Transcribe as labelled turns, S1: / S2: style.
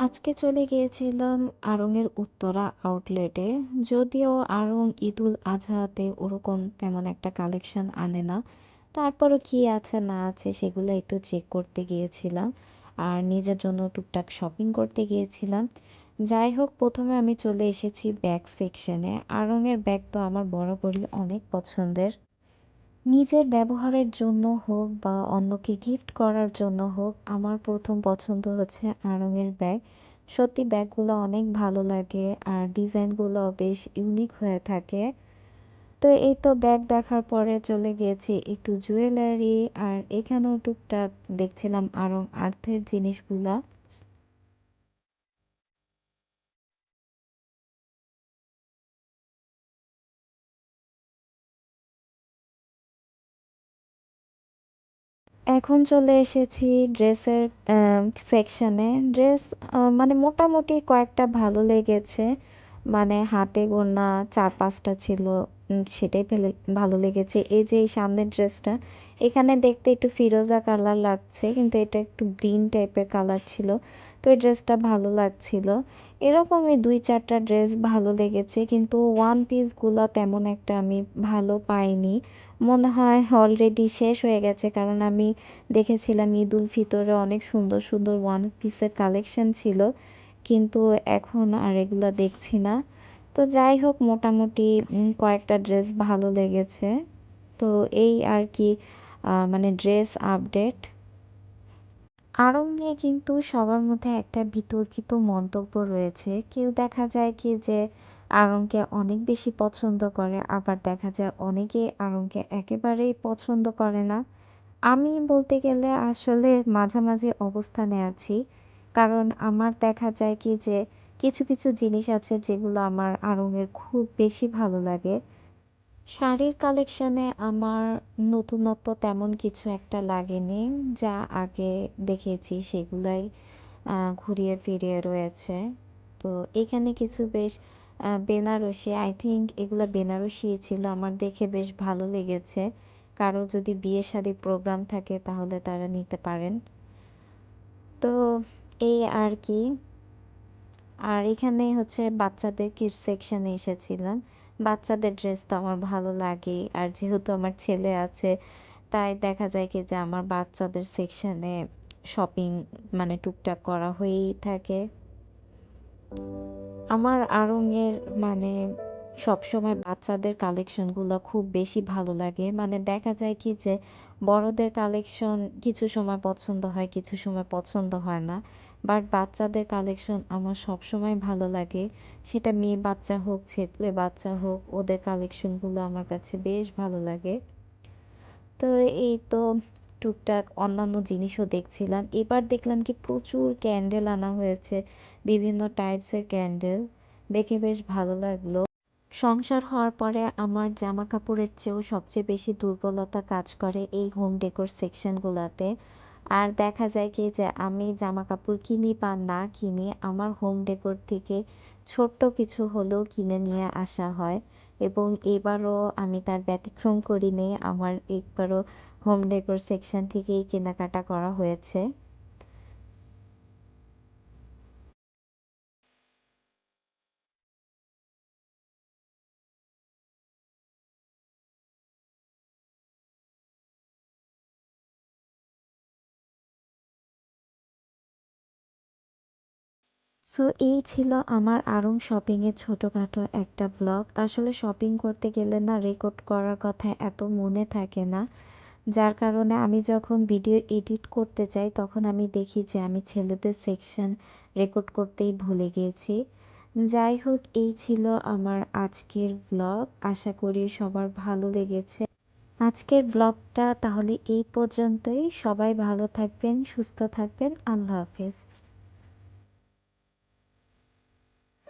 S1: আজকে চলে গিয়েছিলাম আড়ং-এর উত্তরা আউটলেটে। যদিও আড়ং ঈদুল আজহাতে ওরকম তেমন একটা কালেকশন আনে না। তারপরও কি আছে না আছে সেগুলো একটু চেক করতে গিয়েছিলাম। আর নিজের জন্য টুকটাক শপিং করতে গিয়েছিলাম। যাই হোক, প্রথমে আমি চলে এসেছি ব্যাগ সেকশনে। আড়ং-এর ব্যাগ তো আমার বরাবরই অনেক পছন্দের। নিজের ব্যবহারের জন্য হোক বা অন্যকে গিফট করার জন্য হোক, আমার প্রথম পছন্দ হচ্ছে আড়ং-এর ব্যাগ। সত্যি ব্যাগগুলো অনেক ভালো লাগে আর ডিজাইনগুলো বেশ ইউনিক হয়ে থাকে। তো এই তো ব্যাগ দেখার পরে চলে গিয়েছি একটু জুয়েলারি, আর এখানেও টুকটাক দেখছিলাম আড়ং আর্থের জিনিসগুলা। এখন চলে এসেছি ড্রেসের সেকশনে। ড্রেস মানে মোটামুটি কয়েকটা ভালো লেগেছে। মানে হাতে গোনা 4-5টা ছিল। সেটাই ভালো লেগেছে। এই যে এই সামনের ড্রেসটা, এখানে দেখতে একটু ফিরোজা কালার লাগছে, কিন্তু এটা একটু গ্রিন টাইপের কালার ছিল। তো এই ড্রেসটা ভালো লাগছিল। এরকমই 2-4টা ড্রেস ভালো লেগেছে, কিন্তু ওয়ান পিসগুলো তেমন একটা আমি ভালো পাইনি। মনে হয় অলরেডি শেষ হয়ে গেছে, কারণ আমি দেখেছিলাম ঈদ উল ফিতরে অনেক সুন্দর সুন্দর ওয়ান পিসের কালেকশন ছিল, কিন্তু এখন আর এগুলো দেখছি না। তো যাই হোক, মোটামুটি কয়েকটা ড্রেস ভালো লেগেছে। তো এই আর কি, মানে ড্রেস আপডেট। আড়ং নিয়ে কিন্তু সবার মধ্যে একটা বিতর্কিত মন্তব্য রয়েছে। কেউ দেখা যায় কি যে আড়ংকে অনেক বেশি পছন্দ করে, আবার দেখা যায় অনেকেই আড়ংকে একেবারেই পছন্দ করে না। আমি বলতে গেলে আসলে মাঝামাঝি অবস্থানে আছি। কারণ আমার দেখা যায় কি যে কিছু কিছু জিনিস আছে যেগুলো আমার আড়ং-এর খুব বেশি ভালো লাগে। শাড়ির কালেকশনে আমার নতুনত্ব তেমন কিছু একটা লাগেনি। যা আগে দেখেছি সেগুলাই ঘুরিয়ে ফিরিয়ে রয়েছে। তো এখানে কিছু বেশ বেনারসি, আই থিংক এগুলা বেনারসি ছিল, আমার দেখে বেশ ভালো লেগেছে। কারো যদি বিয়ে শাদী প্রোগ্রাম থাকে তাহলে তারা নিতে পারেন। তো এই আর কি। আর এখানে হচ্ছে বাচ্চাদের কিডস সেকশনে এসেছিলাম। বাচ্চাদের ড্রেস তো আমার ভালো লাগেই, আর যেহেতু আমার ছেলে আছে, তাই দেখা যায় কি যে আমার বাচ্চাদের সেকশনে শপিং মানে টুকটাক করা হয়েই থাকে। আমার আড়ং-এর মানে সবসময় বাচ্চাদের কালেকশনগুলো খুব বেশি ভালো লাগে। মানে দেখা যায় কি যে বড়দের কালেকশন কিছু সময় পছন্দ হয়, কিছু সময় পছন্দ হয় না। বাট বাচ্চাদের কালেকশন আমার সবসময় ভালো লাগে। সেটা মেয়ে বাচ্চা হোক, ছেলে বাচ্চা হোক, ওদের কালেকশনগুলো আমার কাছে বেশ ভালো লাগে। তো এই তো টুকটাক অন্যান্য জিনিসও দেখছিলাম। এবার দেখলাম কি প্রচুর ক্যান্ডেল আনা হয়েছে, বিভিন্ন টাইপসের ক্যান্ডেল। দেখে বেশ ভালো লাগলো। সংসার হওয়ার পরে আমার জামা কাপড়ের চেয়েও সবচেয়ে বেশি দুর্বলতা কাজ করে এই হোম ডেকোর সেকশনগুলোতে। আর দেখা যায় কি যে আমি জামা কাপড় কিনি বা না কিনি, আমার হোম ডেকোর থেকে ছোট্ট কিছু হলেও কিনে নিয়ে আসা হয়। এবং এবারও আমি তার ব্যতিক্রম করিনি, আমার একবারও হোম ডেকোর সেকশন থেকেই কেনাকাটা করা হয়েছে। সো এই ছিল আমার আড়ং শপিংয়ের ছোটোখাটো একটা ব্লগ। আসলে শপিং করতে গেলে না রেকর্ড করার কথা এত মনে থাকে না, যার কারণে আমি যখন ভিডিও এডিট করতে যাই তখন আমি দেখি যে আমি ছেলেদের সেকশন রেকর্ড করতেই ভুলে গিয়েছি। যাই হোক, এই ছিল আমার আজকের ব্লগ। আশা করি সবার ভালো লেগেছে। আজকের ব্লগটা তাহলে এই পর্যন্তই। সবাই ভালো থাকবেন, সুস্থ থাকবেন। আল্লাহ হাফেজ।